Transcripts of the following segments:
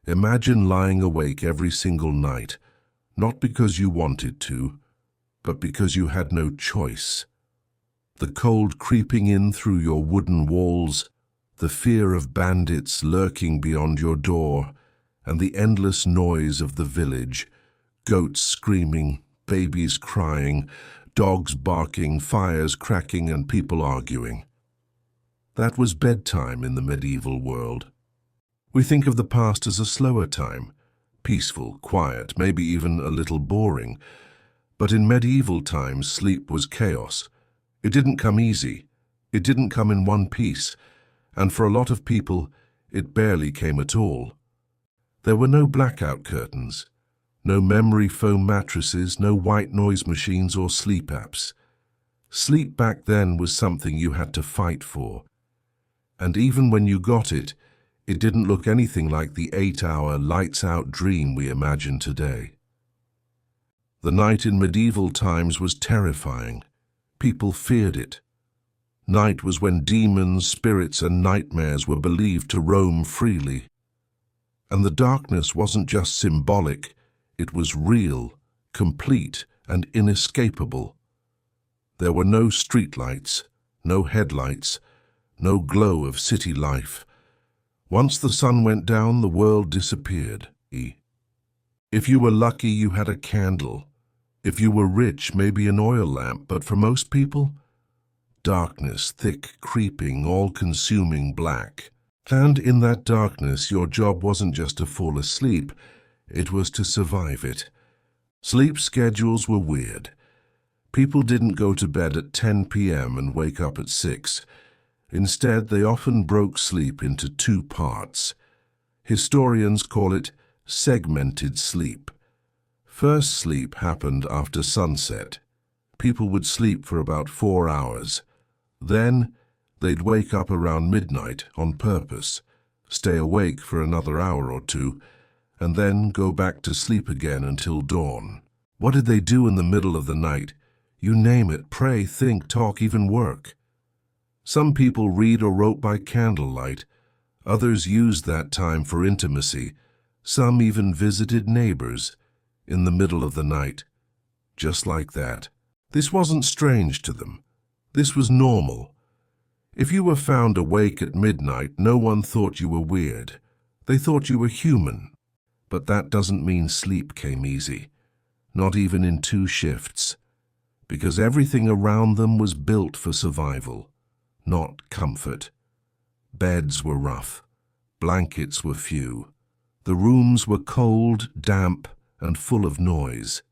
Imagine lying awake every single night, not because you wanted to, but because you had no choice. The cold creeping in through your wooden walls, the fear of bandits lurking beyond your door, and the endless noise of the village, goats screaming, babies crying, dogs barking, fires cracking, and people arguing. That was bedtime in the medieval world. We think of the past as a slower time, peaceful, quiet, maybe even a little boring. But in medieval times, sleep was chaos. It didn't come easy. It didn't come in one piece. And for a lot of people, it barely came at all. There were no blackout curtains, no memory foam mattresses, no white noise machines or sleep apps. Sleep back then was something you had to fight for. And even when you got it, it didn't look anything like the 8-hour lights-out dream we imagine today. The night in medieval times was terrifying. People feared it. Night was when demons, spirits, and nightmares were believed to roam freely. And the darkness wasn't just symbolic, it was real, complete, and inescapable. There were no streetlights, no headlights, no glow of city life. Once the sun went down, the world disappeared. If you were lucky, you had a candle. If you were rich, maybe an oil lamp, but for most people, darkness, thick, creeping, all-consuming black. And in that darkness, your job wasn't just to fall asleep, it was to survive it. Sleep schedules were weird. People didn't go to bed at 10 p.m. and wake up at 6. Instead, they often broke sleep into 2 parts. Historians call it segmented sleep. First sleep happened after sunset. People would sleep for about 4 hours. Then, they'd wake up around midnight on purpose, stay awake for another hour or 2, and then go back to sleep again until dawn. What did they do in the middle of the night? You name it: pray, think, talk, even work. Some people read or wrote by candlelight. Others used that time for intimacy. Some even visited neighbors in the middle of the night. Just like that. This wasn't strange to them. This was normal. If you were found awake at midnight, no one thought you were weird. They thought you were human. But that doesn't mean sleep came easy. Not even in 2 shifts. Because everything around them was built for survival, not comfort. Beds were rough. Blankets were few. The rooms were cold, damp, and full of noise.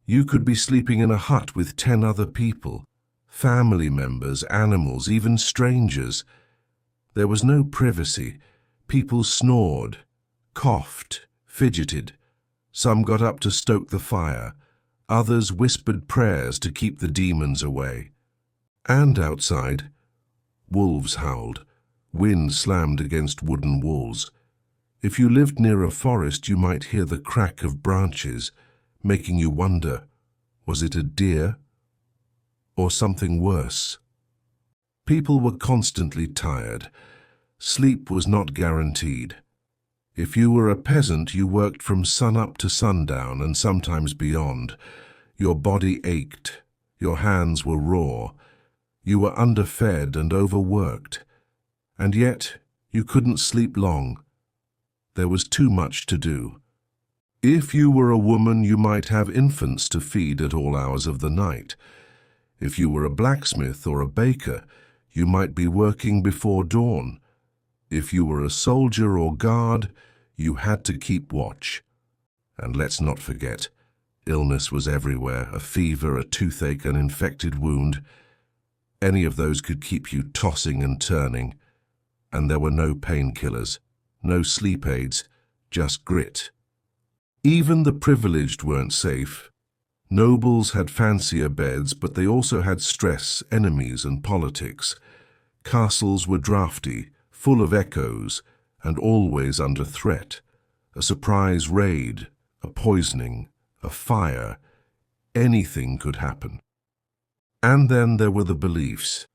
You could be sleeping in a hut with 10 other people, family members, animals, even strangers. There was no privacy. People snored, coughed, fidgeted. Some got up to stoke the fire. Others whispered prayers to keep the demons away. And outside, wolves howled. Wind slammed against wooden walls. If you lived near a forest, you might hear the crack of branches, making you wonder, was it a deer or something worse? People were constantly tired. Sleep was not guaranteed. If you were a peasant, you worked from sunup to sundown and sometimes beyond. Your body ached. Your hands were raw. You were underfed and overworked. And yet, you couldn't sleep long. There was too much to do. If you were a woman, you might have infants to feed at all hours of the night. If you were a blacksmith or a baker, you might be working before dawn. If you were a soldier or guard, you had to keep watch. And let's not forget, illness was everywhere: a fever, a toothache, an infected wound. Any of those could keep you tossing and turning. And there were no painkillers, no sleep aids, just grit. Even the privileged weren't safe. Nobles had fancier beds, but they also had stress, enemies, and politics. Castles were drafty, full of echoes, and always under threat. A surprise raid, a poisoning, a fire, anything could happen. And then there were the beliefs.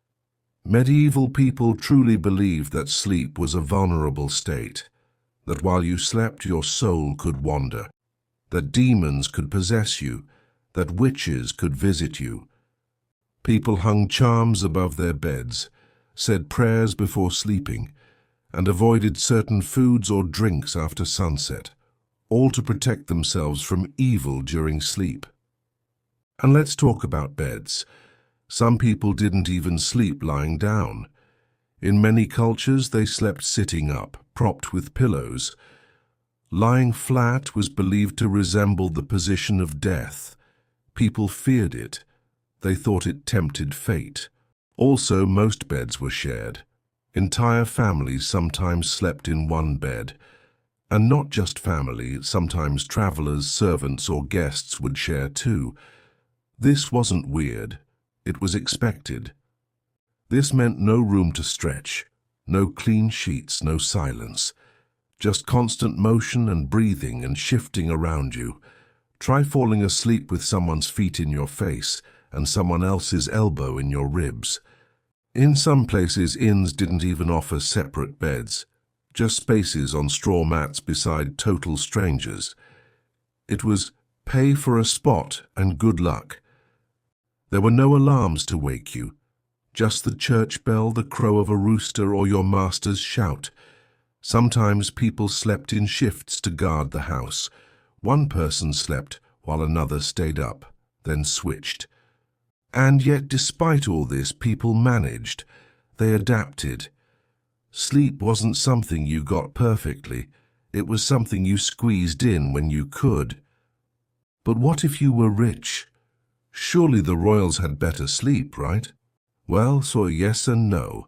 Medieval people truly believed that sleep was a vulnerable state. that while you slept your soul could wander, that demons could possess you, that witches could visit you. People hung charms above their beds, said prayers before sleeping, and avoided certain foods or drinks after sunset, all to protect themselves from evil during sleep. And let's talk about beds. Some people didn't even sleep lying down. In many cultures, they slept sitting up, propped with pillows. Lying flat was believed to resemble the position of death. People feared it. They thought it tempted fate. Also, most beds were shared. Entire families sometimes slept in one bed. And not just family, sometimes travelers, servants, or guests would share too. This wasn't weird. It was expected. This meant no room to stretch, no clean sheets, no silence. Just constant motion and breathing and shifting around you. Try falling asleep with someone's feet in your face and someone else's elbow in your ribs. In some places, inns didn't even offer separate beds, just spaces on straw mats beside total strangers. It was pay for a spot and good luck. There were no alarms to wake you, just the church bell, the crow of a rooster, or your master's shout. Sometimes people slept in shifts to guard the house. One person slept while another stayed up, then switched. And yet, despite all this, people managed. They adapted. Sleep wasn't something you got perfectly. It was something you squeezed in when you could. But what if you were rich? Surely the royals had better sleep, right? Well, so yes and no.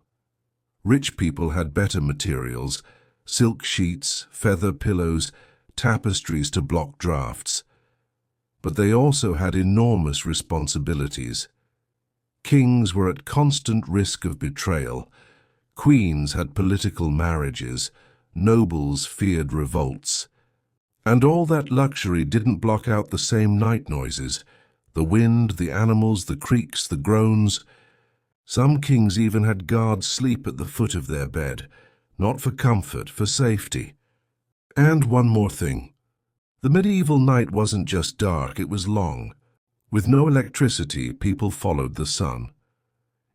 Rich people had better materials, silk sheets, feather pillows, tapestries to block drafts. But they also had enormous responsibilities. Kings were at constant risk of betrayal. Queens had political marriages. Nobles feared revolts. And all that luxury didn't block out the same night noises. The wind, the animals, the creaks, the groans. Some kings even had guards sleep at the foot of their bed, not for comfort, for safety. And one more thing. The medieval night wasn't just dark, it was long. With no electricity, people followed the sun.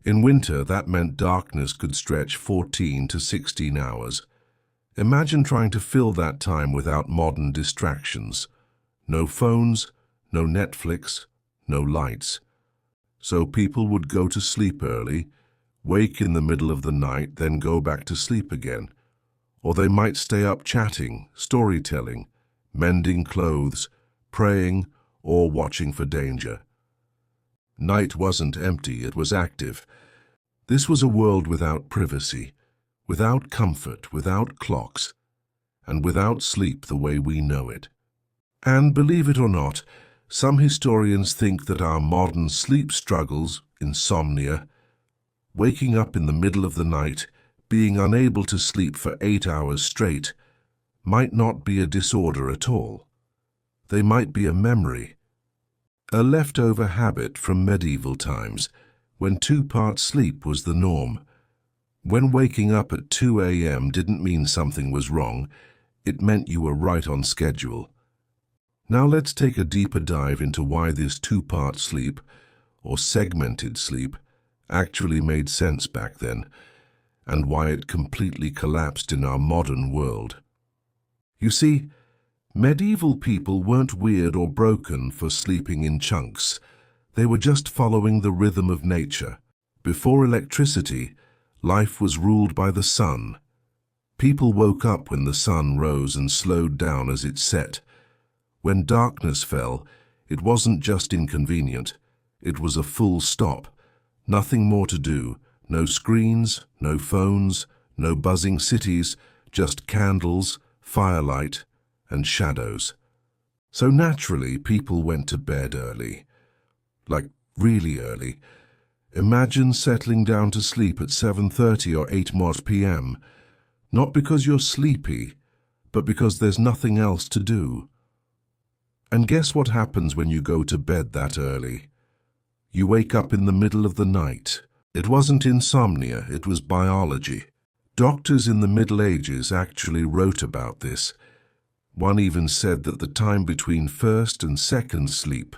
In winter, that meant darkness could stretch 14 to 16 hours. Imagine trying to fill that time without modern distractions. No phones, no Netflix, no lights. So people would go to sleep early, wake in the middle of the night, then go back to sleep again. Or they might stay up chatting, storytelling, mending clothes, praying, or watching for danger. Night wasn't empty, it was active. This was a world without privacy, without comfort, without clocks, and without sleep the way we know it. And believe it or not, some historians think that our modern sleep struggles, insomnia, waking up in the middle of the night, being unable to sleep for 8 hours straight, might not be a disorder at all. They might be a memory, a leftover habit from medieval times, when 2-part sleep was the norm. When waking up at 2 a.m. didn't mean something was wrong, it meant you were right on schedule. Now let's take a deeper dive into why this 2-part sleep, or segmented sleep, actually made sense back then, and why it completely collapsed in our modern world. You see, medieval people weren't weird or broken for sleeping in chunks. They were just following the rhythm of nature. Before electricity, life was ruled by the sun. People woke up when the sun rose and slowed down as it set. When darkness fell, it wasn't just inconvenient. It was a full stop. Nothing more to do. No screens, no phones, no buzzing cities, just candles, firelight, and shadows. So naturally, people went to bed early. Like really early. Imagine settling down to sleep at 7:30 or 8 p.m. Not because you're sleepy, but because there's nothing else to do. And guess what happens when you go to bed that early? You wake up in the middle of the night. It wasn't insomnia, it was biology. Doctors in the Middle Ages actually wrote about this. One even said that the time between first and second sleep,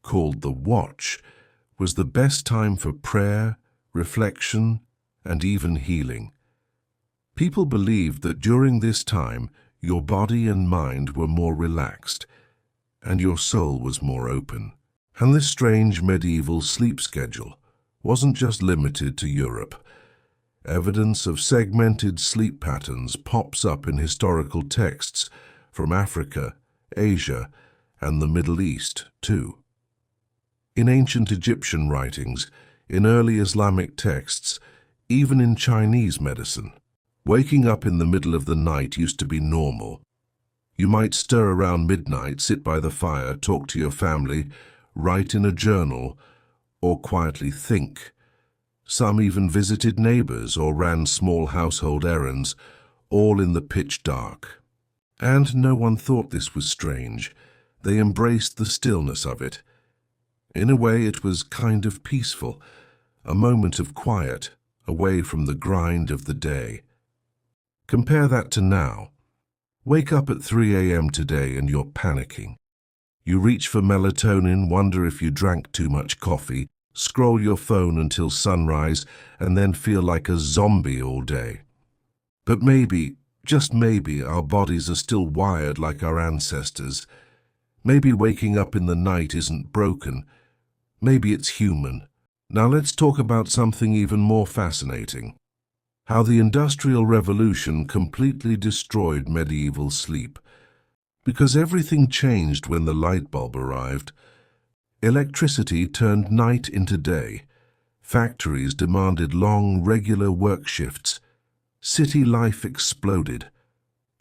called the watch, was the best time for prayer, reflection, and even healing. People believed that during this time, your body and mind were more relaxed, and your soul was more open. And this strange medieval sleep schedule wasn't just limited to Europe. Evidence of segmented sleep patterns pops up in historical texts from Africa, Asia, and the Middle East, too. In ancient Egyptian writings, in early Islamic texts, even in Chinese medicine, waking up in the middle of the night used to be normal. You might stir around midnight, sit by the fire, talk to your family, write in a journal, or quietly think. Some even visited neighbors or ran small household errands, all in the pitch dark. And no one thought this was strange. They embraced the stillness of it. In a way, it was kind of peaceful, a moment of quiet, away from the grind of the day. Compare that to now. Wake up at 3 a.m. today and you're panicking. You reach for melatonin, wonder if you drank too much coffee, scroll your phone until sunrise, and then feel like a zombie all day. But maybe, just maybe, our bodies are still wired like our ancestors. Maybe waking up in the night isn't broken. Maybe it's human. Now let's talk about something even more fascinating. How the Industrial Revolution completely destroyed medieval sleep. Because everything changed when the light bulb arrived. Electricity turned night into day. Factories demanded long, regular work shifts. City life exploded.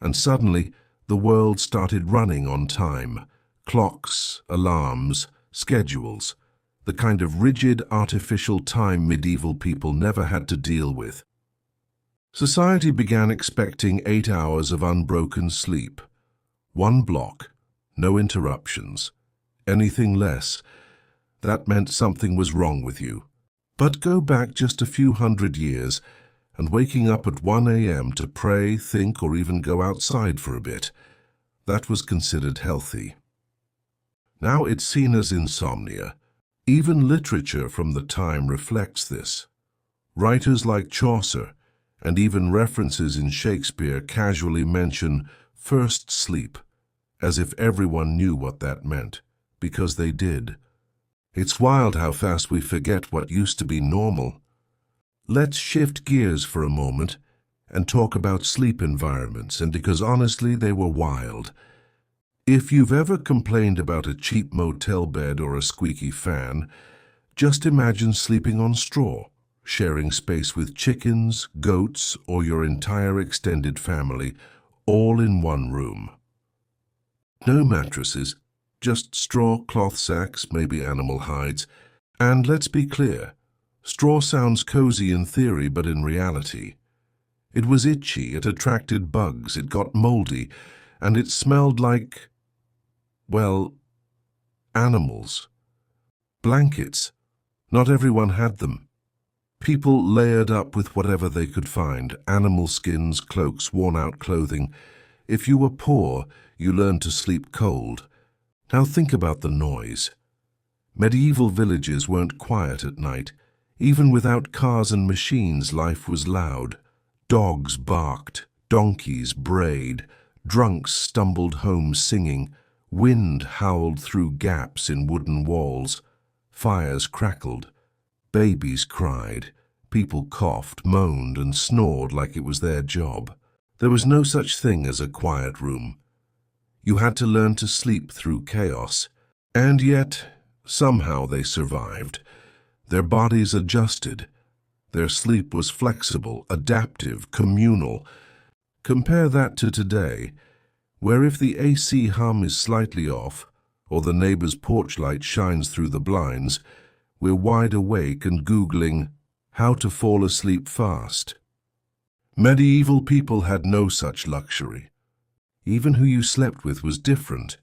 And suddenly, the world started running on time. Clocks, alarms, schedules. The kind of rigid, artificial time medieval people never had to deal with. Society began expecting 8 hours of unbroken sleep. One block, no interruptions. Anything less, that meant something was wrong with you. But go back just a few hundred years, and waking up at 1 a.m. to pray, think, or even go outside for a bit, that was considered healthy. Now it's seen as insomnia. Even literature from the time reflects this. Writers like Chaucer, and even references in Shakespeare casually mention first sleep, as if everyone knew what that meant, because they did. It's wild how fast we forget what used to be normal. Let's shift gears for a moment and talk about sleep environments, and because honestly they were wild. If you've ever complained about a cheap motel bed or a squeaky fan, just imagine sleeping on straw, sharing space with chickens, goats, or your entire extended family, all in one room. No mattresses, just straw, cloth sacks, maybe animal hides. And let's be clear, straw sounds cozy in theory, but in reality, it was itchy, it attracted bugs, it got moldy, and it smelled like, well, animals. Blankets. Not everyone had them. People layered up with whatever they could find, animal skins, cloaks, worn-out clothing. If you were poor, you learned to sleep cold. Now think about the noise. Medieval villages weren't quiet at night. Even without cars and machines, life was loud. Dogs barked, donkeys brayed, drunks stumbled home singing, wind howled through gaps in wooden walls, fires crackled, babies cried, people coughed, moaned, and snored like it was their job. There was no such thing as a quiet room. You had to learn to sleep through chaos. And yet, somehow they survived. Their bodies adjusted. Their sleep was flexible, adaptive, communal. Compare that to today, where if the AC hum is slightly off, or the neighbor's porch light shines through the blinds, we're wide awake and Googling how to fall asleep fast. Medieval people had no such luxury. Even who you slept with was different.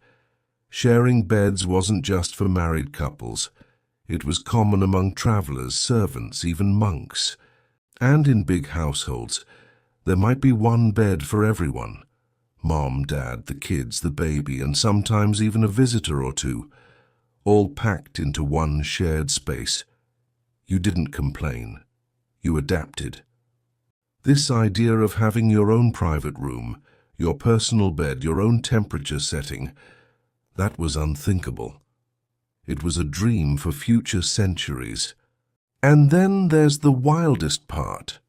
Sharing beds wasn't just for married couples. It was common among travelers, servants, even monks. And in big households, There might be one bed for everyone. Mom, Dad, the kids, the baby, and sometimes even a visitor or two, all packed into one shared space. You didn't complain. You adapted. This idea of having your own private room, your personal bed, your own temperature setting, that was unthinkable. It was a dream for future centuries. And then there's the wildest part.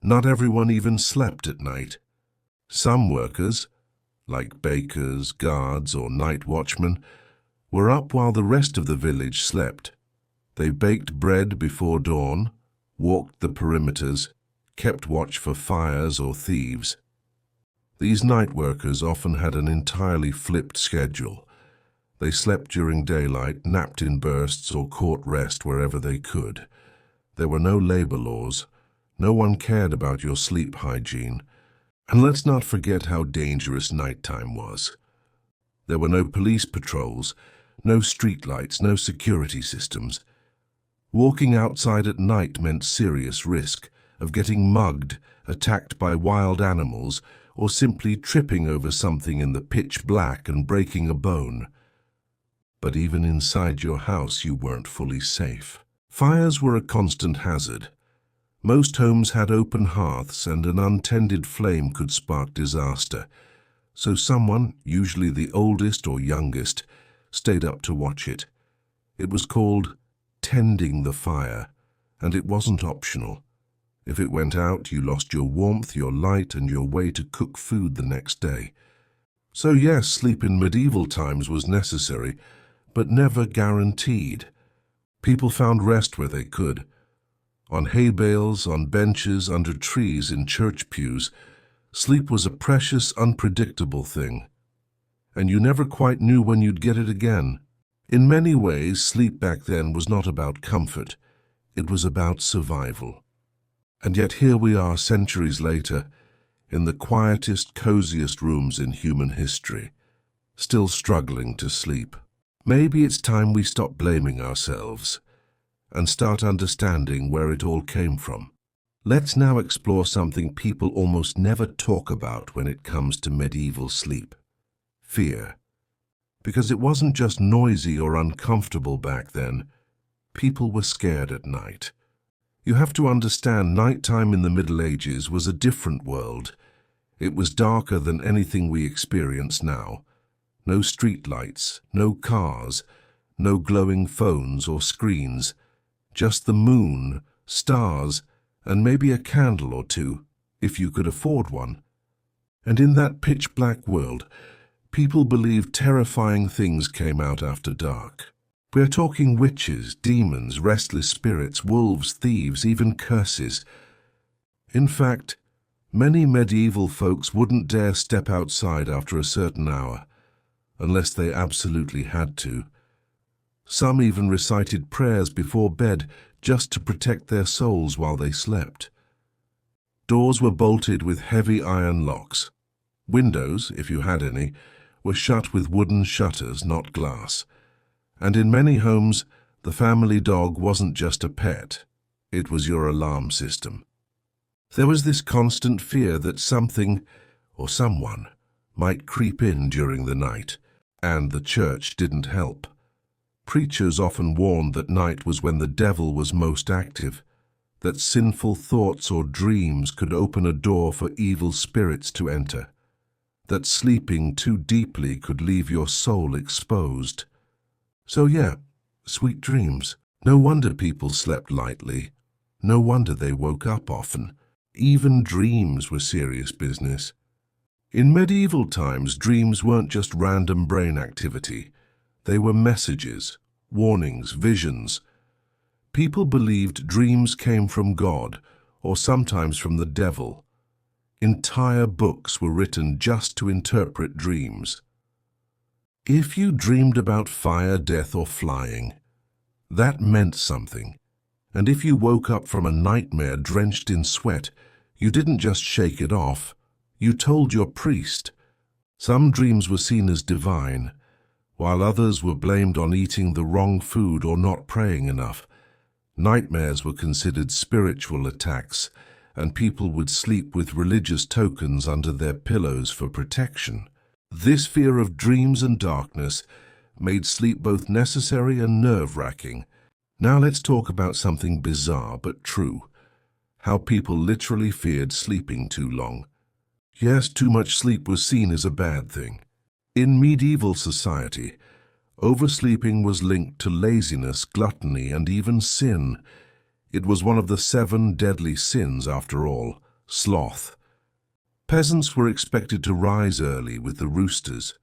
Not everyone even slept at night. Some workers, like bakers, guards, or night watchmen, were up while the rest of the village slept. They baked bread before dawn, walked the perimeters, kept watch for fires or thieves. These night workers often had an entirely flipped schedule. They slept during daylight, napped in bursts, or caught rest wherever they could. There were no labor laws. No one cared about your sleep hygiene. And let's not forget how dangerous nighttime was. There were no police patrols, no streetlights, no security systems. Walking outside at night meant serious risk of getting mugged, attacked by wild animals, or simply tripping over something in the pitch black and breaking a bone. But even inside your house you weren't fully safe. Fires were a constant hazard. Most homes had open hearths, and an untended flame could spark disaster. So someone, usually the oldest or youngest, stayed up to watch it. It was called tending the fire, and it wasn't optional. If it went out, you lost your warmth, your light, and your way to cook food the next day. So yes, sleep in medieval times was necessary, but never guaranteed. People found rest where they could. On hay bales, on benches, under trees, in church pews. Sleep was a precious, unpredictable thing. And you never quite knew when you'd get it again. In many ways, sleep back then was not about comfort. It was about survival. And yet here we are centuries later, in the quietest, coziest rooms in human history, still struggling to sleep. Maybe it's time we stop blaming ourselves and start understanding where it all came from. Let's now explore something people almost never talk about when it comes to medieval sleep: fear. Because it wasn't just noisy or uncomfortable back then. People were scared at night. You have to understand, nighttime in the Middle Ages was a different world. It was darker than anything we experience now. No street lights, no cars, no glowing phones or screens. Just the moon, stars, and maybe a candle or two, if you could afford one. And in that pitch-black world, people believed terrifying things came out after dark. We're talking witches, demons, restless spirits, wolves, thieves, even curses. In fact, many medieval folks wouldn't dare step outside after a certain hour, unless they absolutely had to. Some even recited prayers before bed just to protect their souls while they slept. Doors were bolted with heavy iron locks. Windows, if you had any, were shut with wooden shutters, not glass. And in many homes, the family dog wasn't just a pet. It was your alarm system. There was this constant fear that something, or someone, might creep in during the night, and the church didn't help. Preachers often warned that night was when the devil was most active, that sinful thoughts or dreams could open a door for evil spirits to enter, that sleeping too deeply could leave your soul exposed. So yeah, sweet dreams. No wonder people slept lightly. No wonder they woke up often. Even dreams were serious business. In medieval times, dreams weren't just random brain activity. They were messages, warnings, visions. People believed dreams came from God, or sometimes from the devil. Entire books were written just to interpret dreams. If you dreamed about fire, death, or flying, that meant something. And if you woke up from a nightmare drenched in sweat, you didn't just shake it off. You told your priest. Some dreams were seen as divine, while others were blamed on eating the wrong food or not praying enough. Nightmares were considered spiritual attacks, and people would sleep with religious tokens under their pillows for protection. This fear of dreams and darkness made sleep both necessary and nerve-wracking. Now let's talk about something bizarre but true. How people literally feared sleeping too long. Yes, too much sleep was seen as a bad thing. In medieval society, oversleeping was linked to laziness, gluttony, and even sin. It was one of the 7 deadly sins, after all, sloth. Peasants were expected to rise early with the roosters.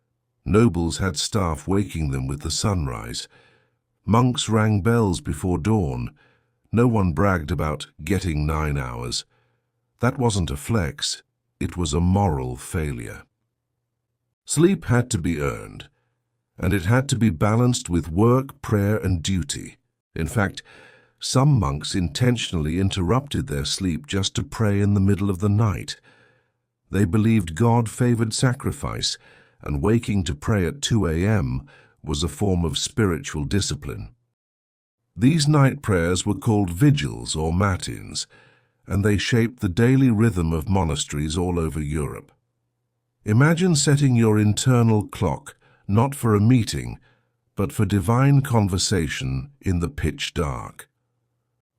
Nobles had staff waking them with the sunrise. Monks rang bells before dawn. No one bragged about getting 9 hours. That wasn't a flex, it was a moral failure. Sleep had to be earned, and it had to be balanced with work, prayer, and duty. In fact, some monks intentionally interrupted their sleep just to pray in the middle of the night. They believed God favored sacrifice, and waking to pray at 2 a.m. was a form of spiritual discipline. These night prayers were called vigils or matins, and they shaped the daily rhythm of monasteries all over Europe. Imagine setting your internal clock not for a meeting, but for divine conversation in the pitch dark.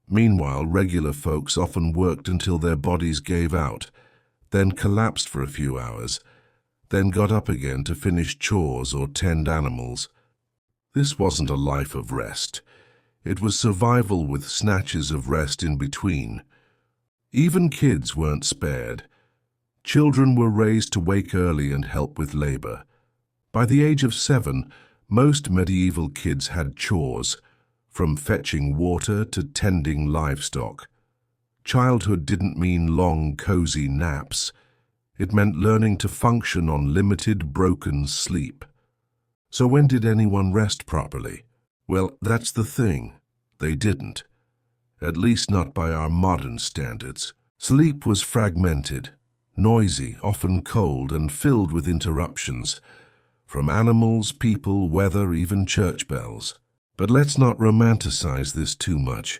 Meanwhile, regular folks often worked until their bodies gave out, then collapsed for a few hours, then got up again to finish chores or tend animals. This wasn't a life of rest. It was survival with snatches of rest in between. Even kids weren't spared. Children were raised to wake early and help with labor. By the age of 7, most medieval kids had chores, from fetching water to tending livestock. Childhood didn't mean long, cozy naps. It meant learning to function on limited, broken sleep. So when did anyone rest properly? Well, that's the thing. They didn't. At least not by our modern standards. Sleep was fragmented, noisy, often cold, and filled with interruptions, from animals, people, weather, even church bells. But let's not romanticize this too much.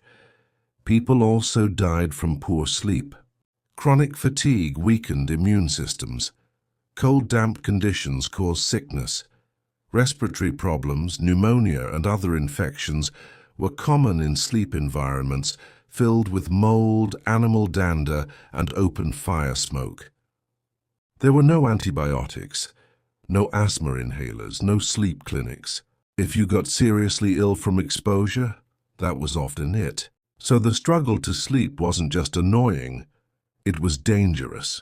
People also died from poor sleep. Chronic fatigue weakened immune systems. Cold, damp conditions caused sickness. Respiratory problems, pneumonia, and other infections were common in sleep environments filled with mold, animal dander, and open fire smoke. There were no antibiotics, no asthma inhalers, no sleep clinics. If you got seriously ill from exposure, that was often it. So the struggle to sleep wasn't just annoying, it was dangerous.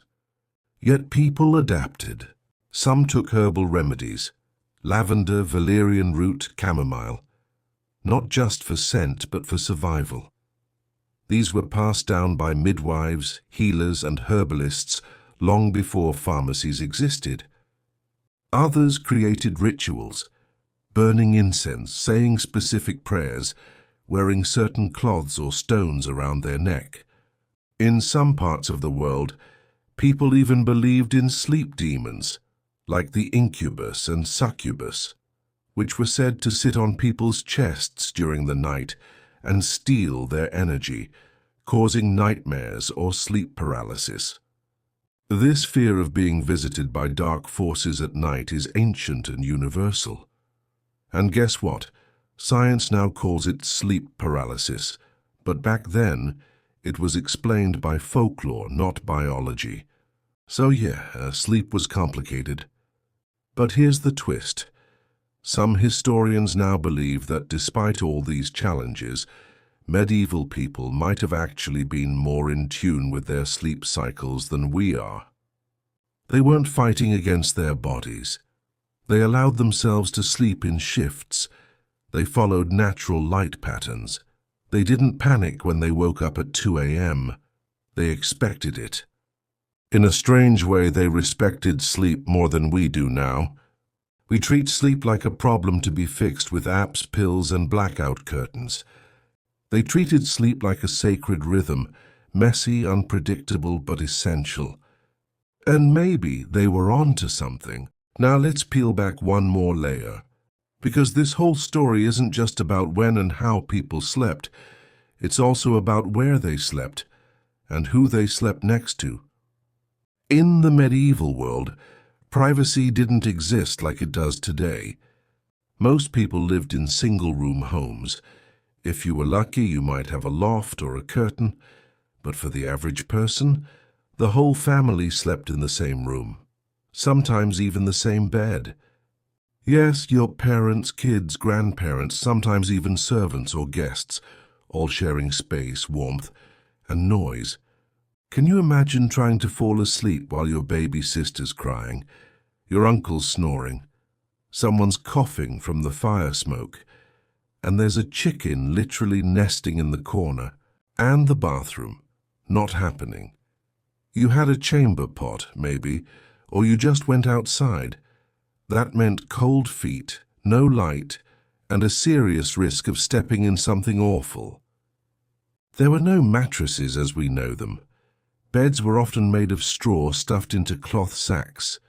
Yet people adapted. Some took herbal remedies, lavender, valerian root, chamomile, not just for scent but for survival. These were passed down by midwives, healers, and herbalists long before pharmacies existed. Others created rituals, burning incense, saying specific prayers, wearing certain cloths or stones around their neck. In some parts of the world, people even believed in sleep demons, like the incubus and succubus, which were said to sit on people's chests during the night and steal their energy, causing nightmares or sleep paralysis. This fear of being visited by dark forces at night is ancient and universal. And guess what? Science now calls it sleep paralysis, but back then it was explained by folklore, not biology. So yeah, sleep was complicated. But here's the twist. Some historians now believe that despite all these challenges, medieval people might have actually been more in tune with their sleep cycles than we are. They weren't fighting against their bodies. They allowed themselves to sleep in shifts. They followed natural light patterns. They didn't panic when they woke up at 2 a.m. They expected it. In a strange way, they respected sleep more than we do now. We treat sleep like a problem to be fixed with apps, pills, and blackout curtains. They treated sleep like a sacred rhythm, messy, unpredictable, but essential. And maybe they were onto something. Now let's peel back one more layer. Because this whole story isn't just about when and how people slept. It's also about where they slept and who they slept next to. In the medieval world, privacy didn't exist like it does today. Most people lived in single-room homes. If you were lucky, you might have a loft or a curtain, but for the average person, the whole family slept in the same room, sometimes even the same bed. Yes, your parents, kids, grandparents, sometimes even servants or guests, all sharing space, warmth, and noise. Can you imagine trying to fall asleep while your baby sister's crying, your uncle's snoring, someone's coughing from the fire smoke, and there's a chicken literally nesting in the corner, and the bathroom not happening? You had a chamber pot, maybe, or you just went outside. That meant cold feet, no light, and a serious risk of stepping in something awful. There were no mattresses as we know them. Beds were often made of straw stuffed into cloth sacks.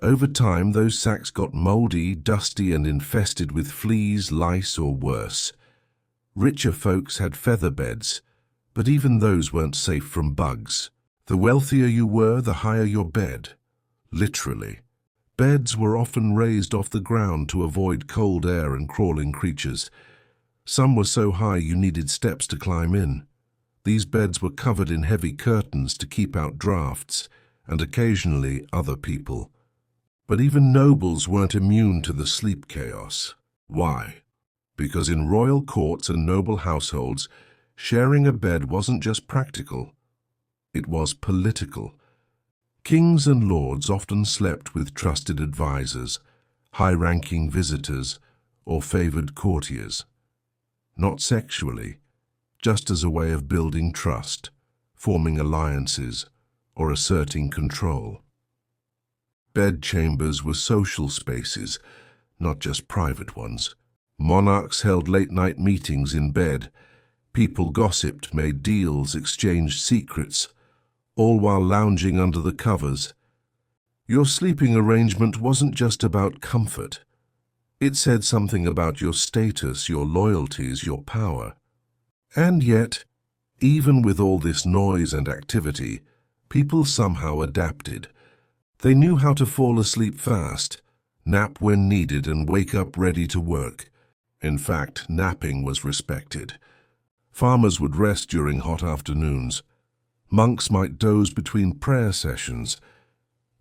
Over time, those sacks got moldy, dusty, and infested with fleas, lice, or worse. Richer folks had feather beds, but even those weren't safe from bugs. The wealthier you were, the higher your bed. Literally. Beds were often raised off the ground to avoid cold air and crawling creatures. Some were so high you needed steps to climb in. These beds were covered in heavy curtains to keep out drafts, and occasionally other people. But even nobles weren't immune to the sleep chaos. Why? Because in royal courts and noble households, sharing a bed wasn't just practical, it was political. Kings and lords often slept with trusted advisors, high-ranking visitors, or favored courtiers. Not sexually, just as a way of building trust, forming alliances, or asserting control. Bedchambers were social spaces, not just private ones. Monarchs held late-night meetings in bed. People gossiped, made deals, exchanged secrets, all while lounging under the covers. Your sleeping arrangement wasn't just about comfort. It said something about your status, your loyalties, your power. And yet, even with all this noise and activity, people somehow adapted. They knew how to fall asleep fast, nap when needed, and wake up ready to work. In fact, napping was respected. Farmers would rest during hot afternoons. Monks might doze between prayer sessions.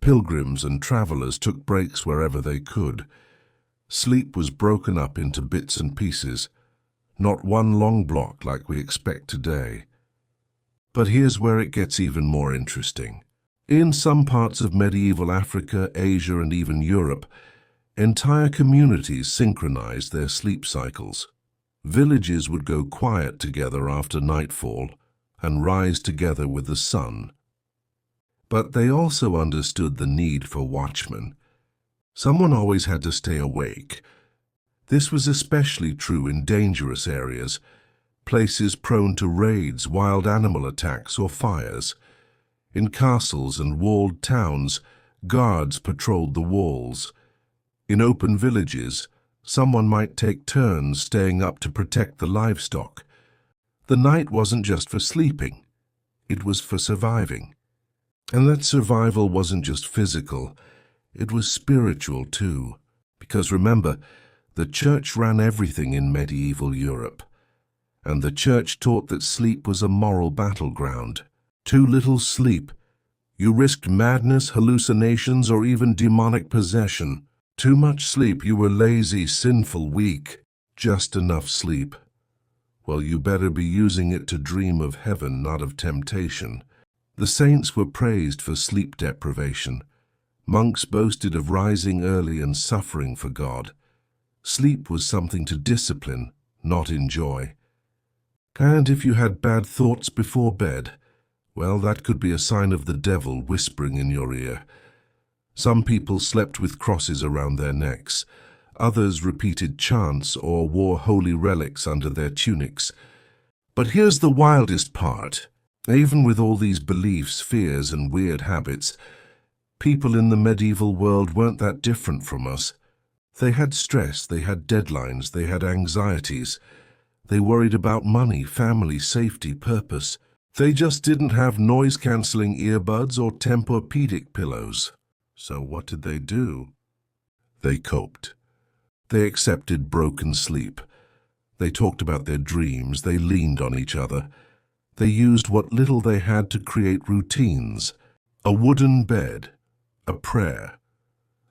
Pilgrims and travelers took breaks wherever they could. Sleep was broken up into bits and pieces, not one long block like we expect today. But here's where it gets even more interesting. In some parts of medieval Africa, Asia, and even Europe, entire communities synchronized their sleep cycles. Villages would go quiet together after nightfall and rise together with the sun. But they also understood the need for watchmen. Someone always had to stay awake. This was especially true in dangerous areas, places prone to raids, wild animal attacks, or fires. In castles and walled towns, guards patrolled the walls. In open villages, someone might take turns staying up to protect the livestock. The night wasn't just for sleeping, it was for surviving. And that survival wasn't just physical, it was spiritual too. Because remember, the church ran everything in medieval Europe. And the church taught that sleep was a moral battleground. Too little sleep. You risked madness, hallucinations, or even demonic possession. Too much sleep, you were lazy, sinful, weak. Just enough sleep. Well, you better be using it to dream of heaven, not of temptation. The saints were praised for sleep deprivation. Monks boasted of rising early and suffering for God. Sleep was something to discipline, not enjoy. And if you had bad thoughts before bed, well, that could be a sign of the devil whispering in your ear. Some people slept with crosses around their necks. Others repeated chants or wore holy relics under their tunics. But here's the wildest part. Even with all these beliefs, fears, and weird habits, people in the medieval world weren't that different from us. They had stress, they had deadlines, they had anxieties. They worried about money, family, safety, purpose. They just didn't have noise-canceling earbuds or Tempur-Pedic pillows. So what did they do? They coped. They accepted broken sleep. They talked about their dreams. They leaned on each other. They used what little they had to create routines. A wooden bed, a prayer,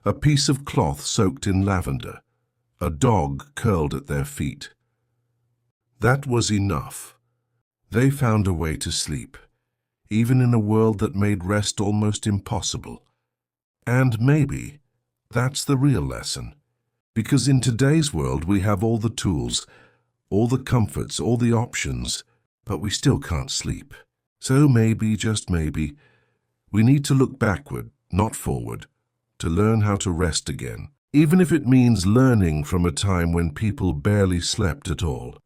a piece of cloth soaked in lavender, a dog curled at their feet. That was enough. They found a way to sleep, even in a world that made rest almost impossible. And maybe that's the real lesson. Because in today's world we have all the tools, all the comforts, all the options, but we still can't sleep. So maybe, just maybe, we need to look backward, not forward, to learn how to rest again, even if it means learning from a time when people barely slept at all.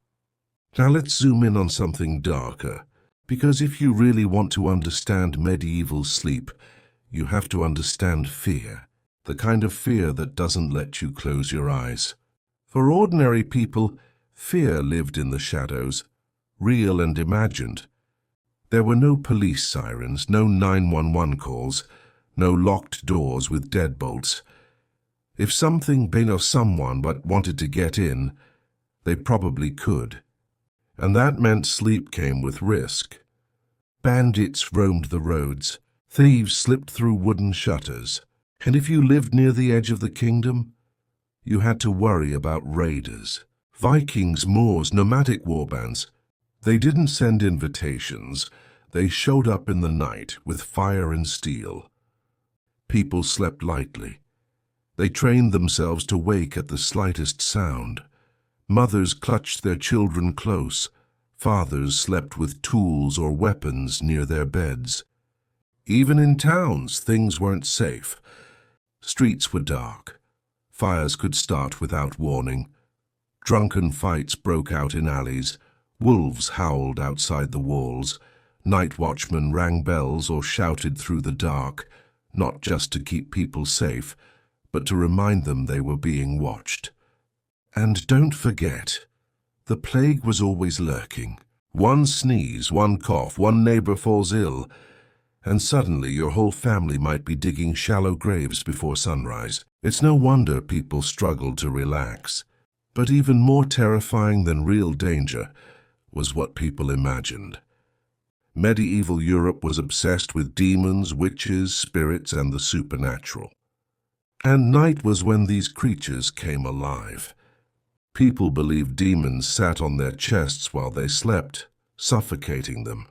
Now let's zoom in on something darker, because if you really want to understand medieval sleep, you have to understand fear, the kind of fear that doesn't let you close your eyes. For ordinary people, fear lived in the shadows, real and imagined. There were no police sirens, no 911 calls, no locked doors with deadbolts. If something or someone but wanted to get in, they probably could. And that meant sleep came with risk. Bandits roamed the roads, thieves slipped through wooden shutters, and if you lived near the edge of the kingdom, you had to worry about raiders. Vikings, Moors, nomadic warbands. They didn't send invitations. They showed up in the night with fire and steel. People slept lightly. They trained themselves to wake at the slightest sound. Mothers clutched their children close. Fathers slept with tools or weapons near their beds. Even in towns, things weren't safe. Streets were dark. Fires could start without warning. Drunken fights broke out in alleys. Wolves howled outside the walls. Night watchmen rang bells or shouted through the dark, not just to keep people safe, but to remind them they were being watched. And don't forget, the plague was always lurking. One sneeze, one cough, one neighbor falls ill, and suddenly your whole family might be digging shallow graves before sunrise. It's no wonder people struggled to relax. But even more terrifying than real danger was what people imagined. Medieval Europe was obsessed with demons, witches, spirits, and the supernatural. And night was when these creatures came alive. People believed demons sat on their chests while they slept, suffocating them.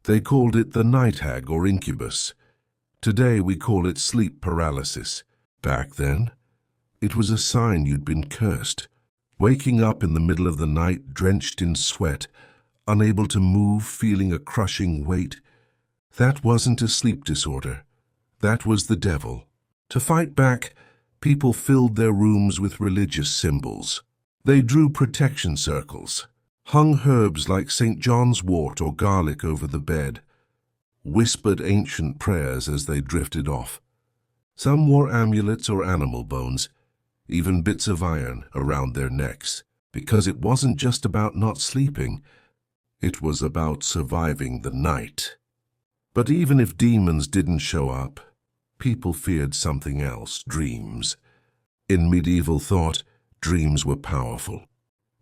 They called it the night hag or incubus. Today we call it sleep paralysis. Back then, it was a sign you'd been cursed. Waking up in the middle of the night, drenched in sweat, unable to move, feeling a crushing weight, that wasn't a sleep disorder. That was the devil. To fight back, people filled their rooms with religious symbols. They drew protection circles, hung herbs like St. John's wort or garlic over the bed, whispered ancient prayers as they drifted off. Some wore amulets or animal bones, even bits of iron around their necks, because it wasn't just about not sleeping, it was about surviving the night. But even if demons didn't show up, people feared something else, dreams. In medieval thought, dreams were powerful.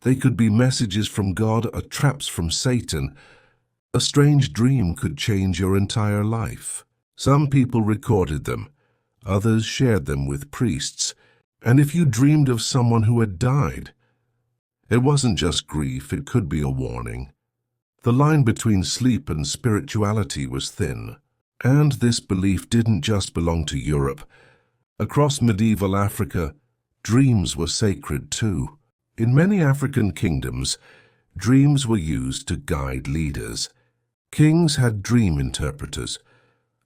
They could be messages from God or traps from Satan. A strange dream could change your entire life. Some people recorded them, others shared them with priests. And if you dreamed of someone who had died, it wasn't just grief, it could be a warning. The line between sleep and spirituality was thin. And this belief didn't just belong to Europe. Across medieval Africa, dreams were sacred too. In many African kingdoms, dreams were used to guide leaders. Kings had dream interpreters.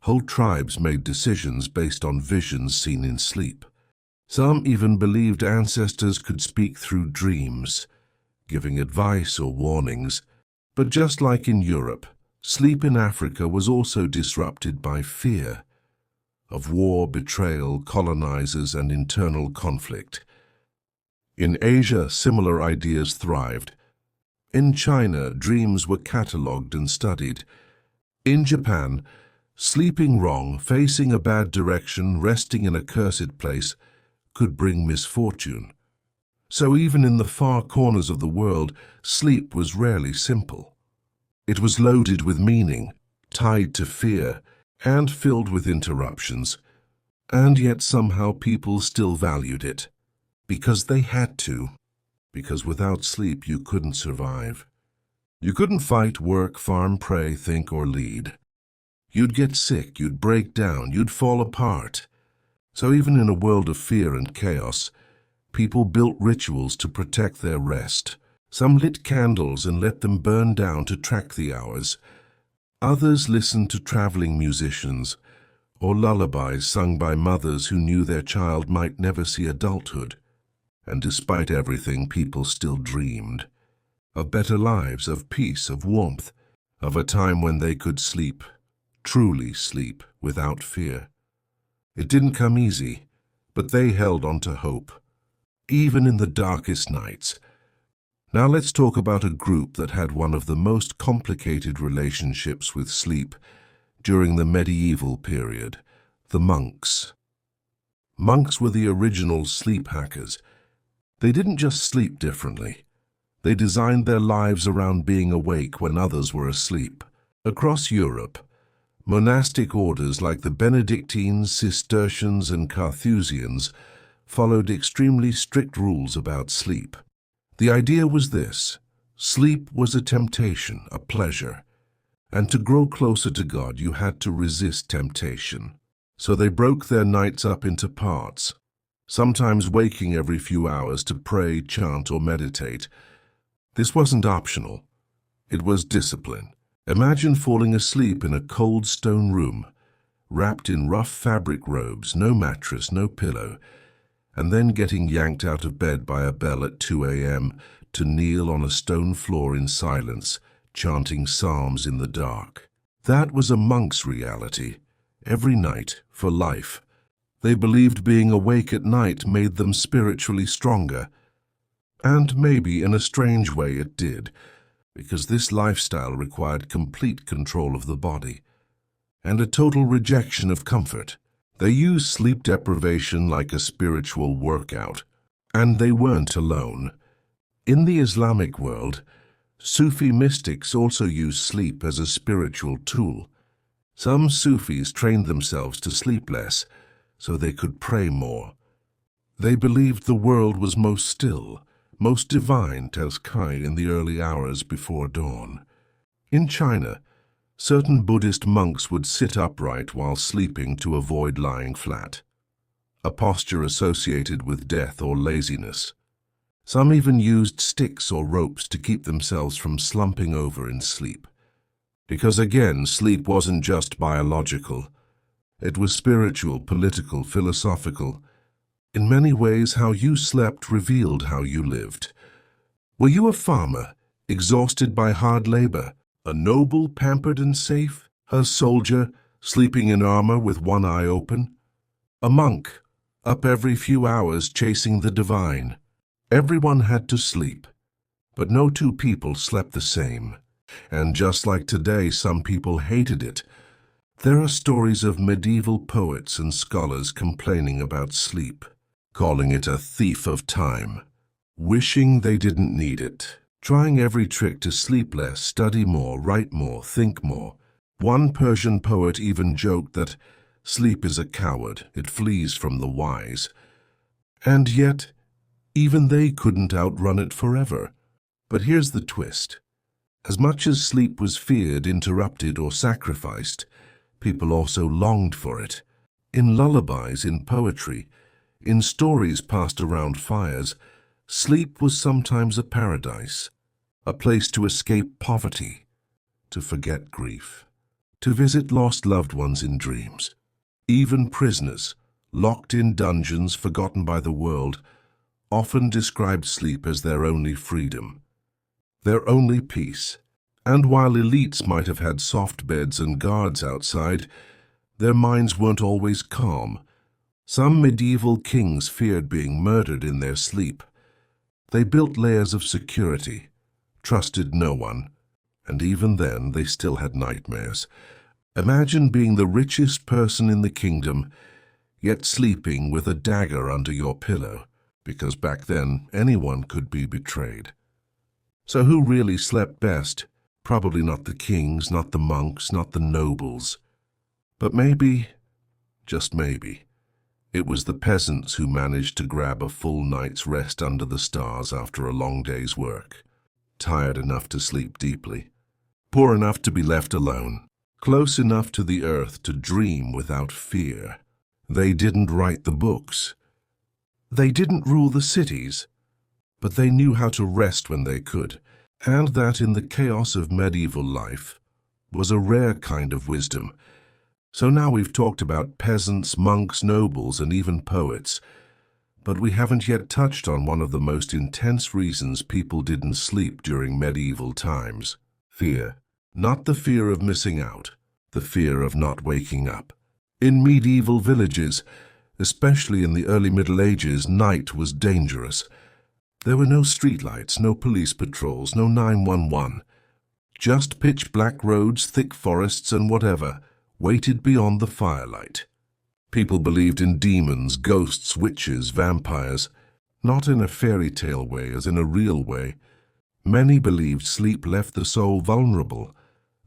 Whole tribes made decisions based on visions seen in sleep. Some even believed ancestors could speak through dreams, giving advice or warnings. But just like in Europe, sleep in Africa was also disrupted by fear of war, betrayal, colonizers, and internal conflict. In Asia, similar ideas thrived. In China, dreams were catalogued and studied. In Japan, sleeping wrong, facing a bad direction, resting in a cursed place could bring misfortune. So even in the far corners of the world, sleep was rarely simple. It was loaded with meaning, tied to fear, and filled with interruptions. And yet somehow people still valued it. Because they had to. Because without sleep you couldn't survive. You couldn't fight, work, farm, pray, think, or lead. You'd get sick, you'd break down, you'd fall apart. So even in a world of fear and chaos, people built rituals to protect their rest. Some lit candles and let them burn down to track the hours. Others listened to traveling musicians or lullabies sung by mothers who knew their child might never see adulthood. And despite everything, people still dreamed of better lives, of peace, of warmth, of a time when they could sleep, truly sleep, without fear. It didn't come easy, but they held on to hope, even in the darkest nights. Now let's talk about a group that had one of the most complicated relationships with sleep during the medieval period, the monks. Monks were the original sleep hackers. They didn't just sleep differently. They designed their lives around being awake when others were asleep. Across Europe, monastic orders like the Benedictines, Cistercians, and Carthusians followed extremely strict rules about sleep. The idea was this: sleep was a temptation, a pleasure, and to grow closer to God you had to resist temptation. So they broke their nights up into parts, sometimes waking every few hours to pray, chant, or meditate. This wasn't optional. It was discipline. Imagine falling asleep in a cold stone room, wrapped in rough fabric robes, no mattress, no pillow, and then getting yanked out of bed by a bell at 2 a.m. to kneel on a stone floor in silence, chanting psalms in the dark. That was a monk's reality, every night, for life. They believed being awake at night made them spiritually stronger. And maybe in a strange way it did, because this lifestyle required complete control of the body and a total rejection of comfort. They used sleep deprivation like a spiritual workout, and they weren't alone. In the Islamic world, Sufi mystics also used sleep as a spiritual tool. Some Sufis trained themselves to sleep less so they could pray more. They believed the world was most still, most divine, tells Kai, in the early hours before dawn. In China, certain Buddhist monks would sit upright while sleeping to avoid lying flat, a posture associated with death or laziness. Some even used sticks or ropes to keep themselves from slumping over in sleep. Because again, sleep wasn't just biological. It was spiritual, political, philosophical. In many ways, how you slept revealed how you lived. Were you a farmer, exhausted by hard labor? A noble, pampered and safe? A soldier, sleeping in armor with one eye open? A monk, up every few hours chasing the divine? Everyone had to sleep, but no two people slept the same. And just like today, some people hated it. There are stories of medieval poets and scholars complaining about sleep, calling it a thief of time, wishing they didn't need it, trying every trick to sleep less, study more, write more, think more. One Persian poet even joked that sleep is a coward, it flees from the wise. And yet, even they couldn't outrun it forever. But here's the twist. As much as sleep was feared, interrupted, or sacrificed, people also longed for it. In lullabies, in poetry, in stories passed around fires, sleep was sometimes a paradise, a place to escape poverty, to forget grief, to visit lost loved ones in dreams. Even prisoners, locked in dungeons, forgotten by the world, often described sleep as their only freedom, their only peace. And while elites might have had soft beds and guards outside, their minds weren't always calm. Some medieval kings feared being murdered in their sleep. They built layers of security, trusted no one, and even then they still had nightmares. Imagine being the richest person in the kingdom, yet sleeping with a dagger under your pillow, because back then anyone could be betrayed. So who really slept best? Probably not the kings, not the monks, not the nobles. But maybe, just maybe, it was the peasants who managed to grab a full night's rest under the stars after a long day's work. Tired enough to sleep deeply, poor enough to be left alone, close enough to the earth to dream without fear. They didn't write the books. They didn't rule the cities, but they knew how to rest when they could, and that in the chaos of medieval life was a rare kind of wisdom. So now we've talked about peasants, monks, nobles, and even poets, but we haven't yet touched on one of the most intense reasons people didn't sleep during medieval times: fear. Not the fear of missing out, the fear of not waking up. In medieval villages, especially in the early Middle Ages, night was dangerous. There were no streetlights, no police patrols, no 911. Just pitch-black roads, thick forests, and whatever waited beyond the firelight. People believed in demons, ghosts, witches, vampires, not in a fairy tale way, as in a real way. Many believed sleep left the soul vulnerable,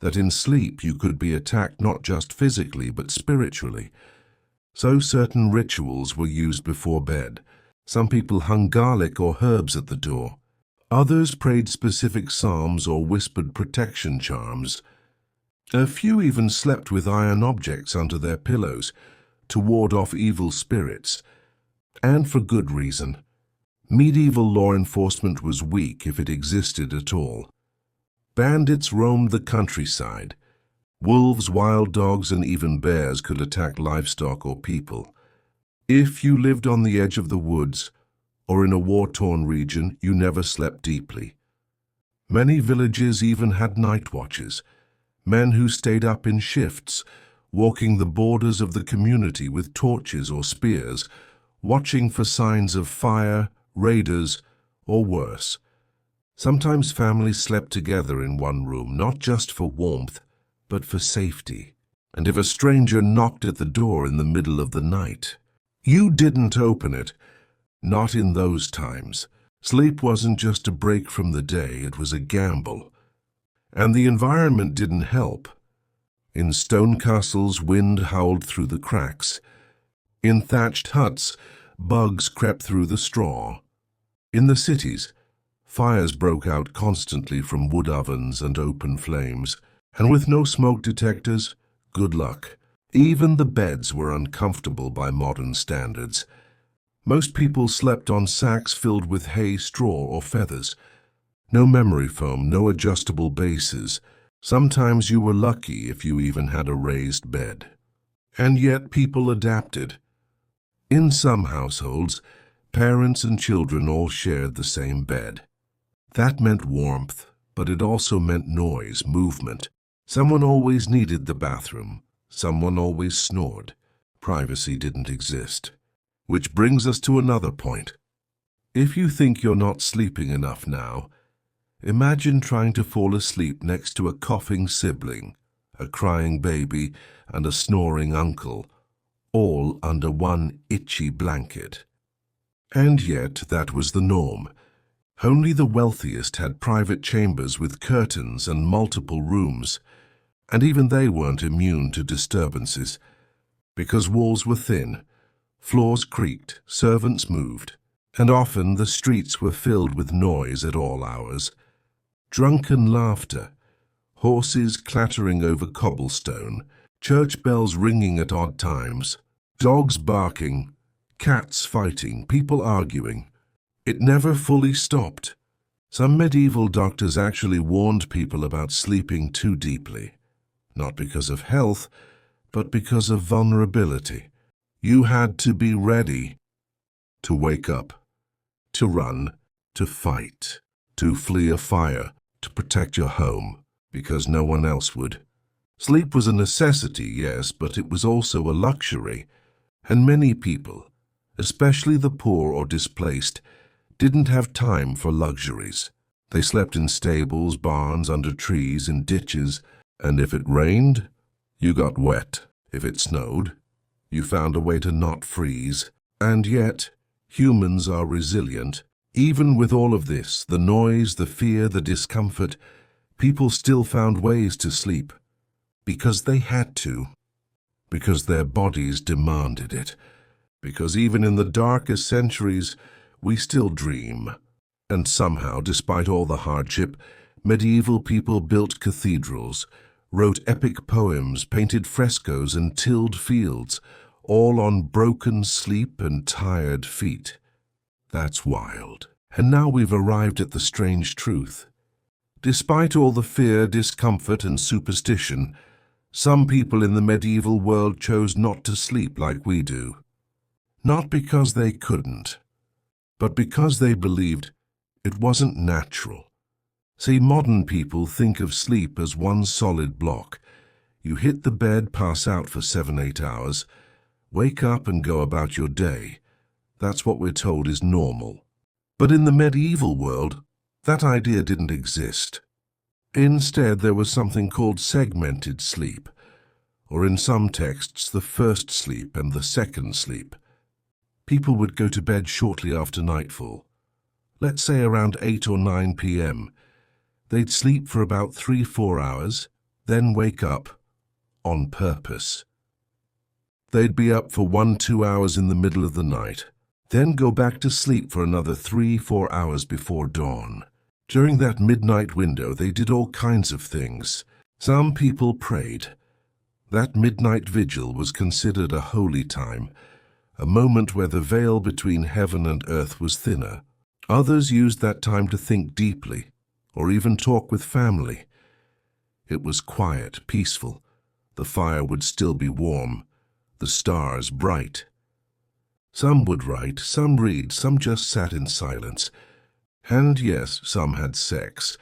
that in sleep you could be attacked not just physically but spiritually. So certain rituals were used before bed. Some people hung garlic or herbs at the door. Others prayed specific psalms or whispered protection charms. A few even slept with iron objects under their pillows to ward off evil spirits. And for good reason. Medieval law enforcement was weak, if it existed at all. Bandits roamed the countryside. Wolves, wild dogs, and even bears could attack livestock or people. If you lived on the edge of the woods or in a war-torn region, you never slept deeply. Many villages even had night watches, men who stayed up in shifts, walking the borders of the community with torches or spears, watching for signs of fire, raiders, or worse. Sometimes families slept together in one room, not just for warmth, but for safety. And if a stranger knocked at the door in the middle of the night, you didn't open it. Not in those times. Sleep wasn't just a break from the day, it was a gamble. And the environment didn't help. In stone castles, wind howled through the cracks. In thatched huts, bugs crept through the straw. In the cities, fires broke out constantly from wood ovens and open flames. And with no smoke detectors, good luck. Even the beds were uncomfortable by modern standards. Most people slept on sacks filled with hay, straw, or feathers. No memory foam, no adjustable bases. Sometimes you were lucky if you even had a raised bed. And yet people adapted. In some households, parents and children all shared the same bed. That meant warmth, but it also meant noise, movement. Someone always needed the bathroom. Someone always snored. Privacy didn't exist. Which brings us to another point. If you think you're not sleeping enough now, imagine trying to fall asleep next to a coughing sibling, a crying baby, and a snoring uncle, all under one itchy blanket. And yet that was the norm. Only the wealthiest had private chambers with curtains and multiple rooms, and even they weren't immune to disturbances, because walls were thin, floors creaked, servants moved, and often the streets were filled with noise at all hours. Drunken laughter, horses clattering over cobblestone, church bells ringing at odd times, dogs barking, cats fighting, people arguing. It never fully stopped. Some medieval doctors actually warned people about sleeping too deeply, not because of health, but because of vulnerability. You had to be ready to wake up, to run, to fight, to flee a fire, to protect your home, because no one else would. Sleep was a necessity, yes, but it was also a luxury, and many people, especially the poor or displaced, didn't have time for luxuries. They slept in stables, barns, under trees, in ditches, and if it rained, You got wet if it snowed. You found a way to not freeze. And yet, humans are resilient. Even with all of this, the noise, the fear, the discomfort, people still found ways to sleep. Because they had to. Because their bodies demanded it. Because even in the darkest centuries, we still dream. And somehow, despite all the hardship, medieval people built cathedrals, wrote epic poems, painted frescoes, and tilled fields, all on broken sleep and tired feet. That's wild. And now we've arrived at the strange truth. Despite all the fear, discomfort, and superstition, some people in the medieval world chose not to sleep like we do. Not because they couldn't, but because they believed it wasn't natural. See, modern people think of sleep as one solid block. You hit the bed, pass out for 7-8 hours, wake up and go about your day. That's what we're told is normal. But in the medieval world, that idea didn't exist. Instead, there was something called segmented sleep, or in some texts, the first sleep and the second sleep. People would go to bed shortly after nightfall, let's say around 8 or 9 p.m. They'd sleep for about 3-4 hours, then wake up on purpose. They'd be up for 1-2 hours in the middle of the night, then go back to sleep for another 3-4 hours before dawn. During that midnight window, they did all kinds of things. Some people prayed. That midnight vigil was considered a holy time, a moment where the veil between heaven and earth was thinner. Others used that time to think deeply, or even talk with family. It was quiet, peaceful. The fire would still be warm, the stars bright. Some would write, some read, some just sat in silence. And yes, some had sex.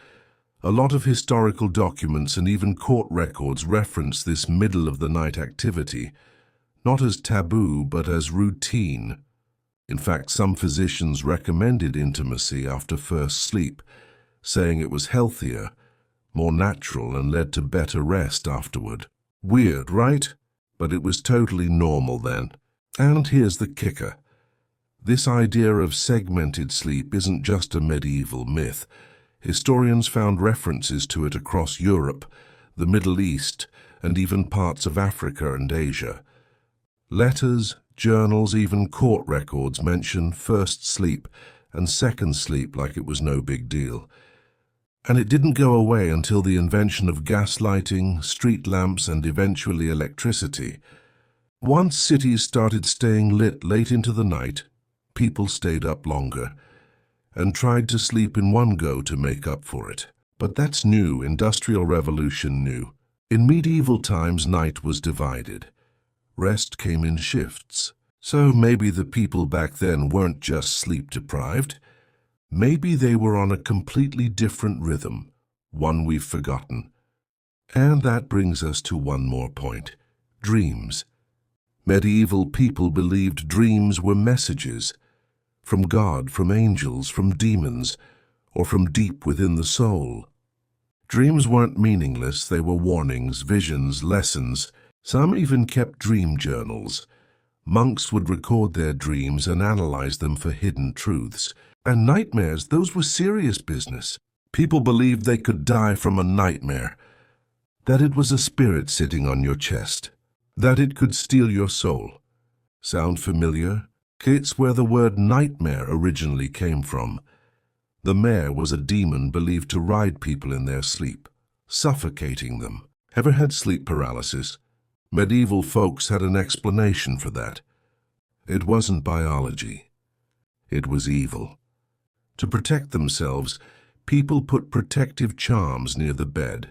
A lot of historical documents and even court records reference this middle-of-the-night activity, not as taboo but as routine. In fact, some physicians recommended intimacy after first sleep, saying it was healthier, more natural, and led to better rest afterward. Weird, right? But it was totally normal then. And here's the kicker. This idea of segmented sleep isn't just a medieval myth. Historians found references to it across Europe, the Middle East, and even parts of Africa and Asia. Letters, journals, even court records mention first sleep and second sleep like it was no big deal. And it didn't go away until the invention of gas lighting, street lamps, and eventually electricity. Once cities started staying lit late into the night, people stayed up longer and tried to sleep in one go to make up for it. But that's new, Industrial Revolution new. In medieval times, night was divided. Rest came in shifts. So maybe the people back then weren't just sleep-deprived. Maybe they were on a completely different rhythm, one we've forgotten. And that brings us to one more point: dreams. Medieval people believed dreams were messages from God, from angels, from demons, or from deep within the soul. Dreams weren't meaningless, they were warnings, visions, lessons. Some even kept dream journals. Monks would record their dreams and analyze them for hidden truths. And nightmares, those were serious business. People believed they could die from a nightmare, that it was a spirit sitting on your chest, that it could steal your soul. Sound familiar? It's where the word nightmare originally came from. The mare was a demon believed to ride people in their sleep, suffocating them. Ever had sleep paralysis? Medieval folks had an explanation for that. It wasn't biology. It was evil. To protect themselves, people put protective charms near the bed.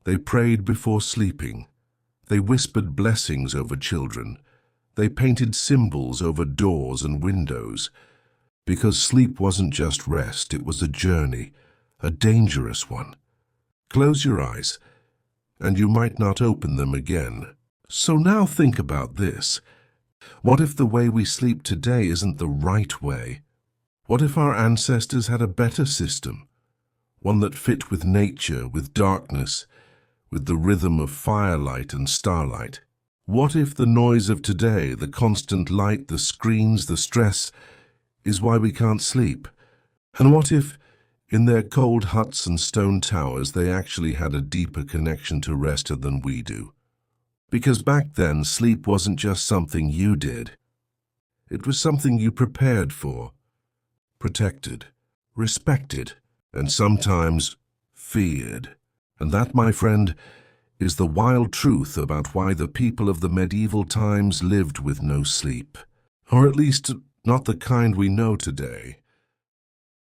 They prayed before sleeping. They whispered blessings over children. They painted symbols over doors and windows. Because sleep wasn't just rest, it was a journey, a dangerous one. Close your eyes, and you might not open them again. So now think about this. What if the way we sleep today isn't the right way? What if our ancestors had a better system? One that fit with nature, with darkness, with the rhythm of firelight and starlight? What if the noise of today, the constant light, the screens, the stress, is why we can't sleep? And what if, in their cold huts and stone towers, they actually had a deeper connection to rest than we do? Because back then, sleep wasn't just something you did. It was something you prepared for, protected, respected, and sometimes feared. And that, my friend, is the wild truth about why the people of the medieval times lived with no sleep. Or at least not the kind we know today.